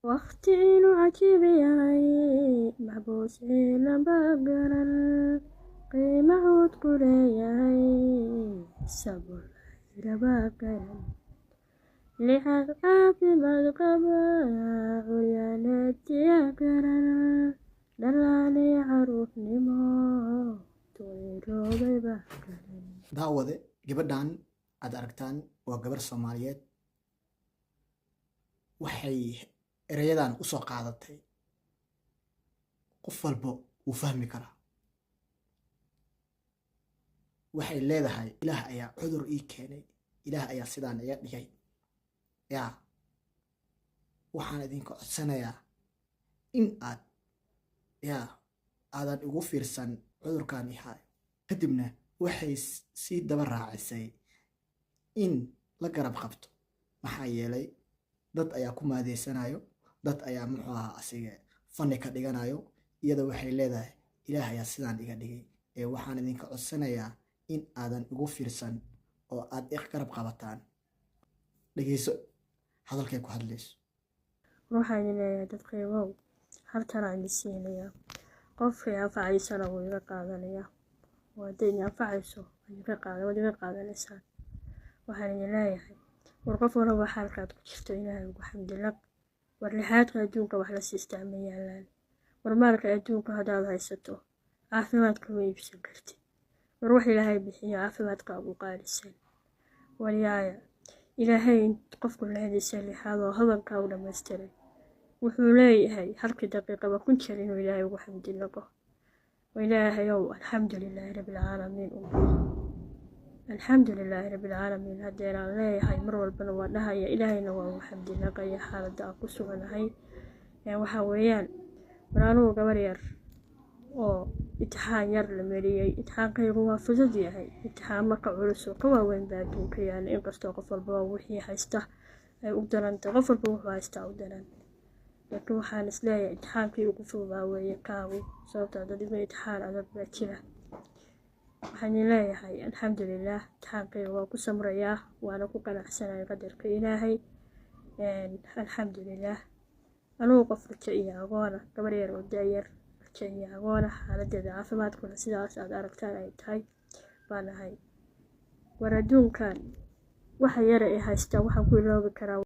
waqti inuu cajiib yahay maxbuus ciilaba garan qiimahood ku leeyahay sabol raba garan lixaad caafimaad qaba curyaanatiya garan dhalaani caruurnimo toyroobayba garan. daawade gabadhan aad aragtaan waa gabar Soomaaliyeed. waxay erayadan u soo qaadatay qof walba uu fahmi karaa. waxay leedahay ilaah ayaa cudur ii keenay, ilaah ayaa sidaan iga dhigay, yaa waxaan idinka codsanayaa in aadan igu fiirsan cudurkan i hayo. kadibna waxay sii daba raacisay in la garab qabto, maxaa yeelay dad ayaa ku maadeysanayo, dad ayaa muxuu ahaa asiga fani ka dhiganayo. iyada waxay leedahay ilaah ayaa sidaan iga dhigay, waxaan idinka codsanayaa in aadan igu fiirsan oo aad garab qabataan. dhegeyso hadalkay ku hadlayso. waxaan leeyahay dadkaygow halkan aan siinaya qofkii anfacaysana wuu iga qaadanayaa, hadday anfacayso waad iga qaadanaysaan. waxaan leeyahay war qof walba xaalkaad ku jirto ilaahay ugu xamdinaq. war lixaadka adduunka wax la siistaa ma yaalaan. war maalka adduunka haddaad haysato caafimaadka ma iibsan kartid. war wax ilaahay bixiyo caafimaadka ugu qaalisan. walyaaya ilaahay qofku lehdisa lixaad oo hadalka u dhamaystiray wuxuu leeyahay halkii daqiiqaba kun jeer inuu ilaahay ugu xamdinaqo. ilaahayow alxamdulilaahi rabbilcaalamiin alxamdulilaahi rabbilcaalamiin haddeeraan leeyahay mar walbana waa dhahaya ilaahayna waa ugu xamdinaqaya xaaladda aan ku suganahay. waxaa weeyaan war anugu gabar yar oo imtixaan yar la mariyey. imtixaankaygu waa fudud yahay, imtixaan marka culus oo ka waaweyn baa adduunka yaala. inkastoo qof walba wixii haysta ay u daranta, qof walba wuxuu haystaa u daran, laakiin waxaan isleeyahay imtixaankii ugu fududaa weeye kaagu, sababtoo dadima imtixaan adag baa jira. waxaan leeyahay alxamdulilaah imtixaankayga waa ku samrayaa, waana ku qanacsanaya qadarka ilaahay. alxamdulilaah anugu qof rajo iyo agoona, gabar yar oo daayar rajo iyo agoona, xaaladeeda caafimaadkuna sidaas aad aragtaan ay tahay baan ahay. war adduunkan waxa yara ee haystaa waxaan ku iloobi karaa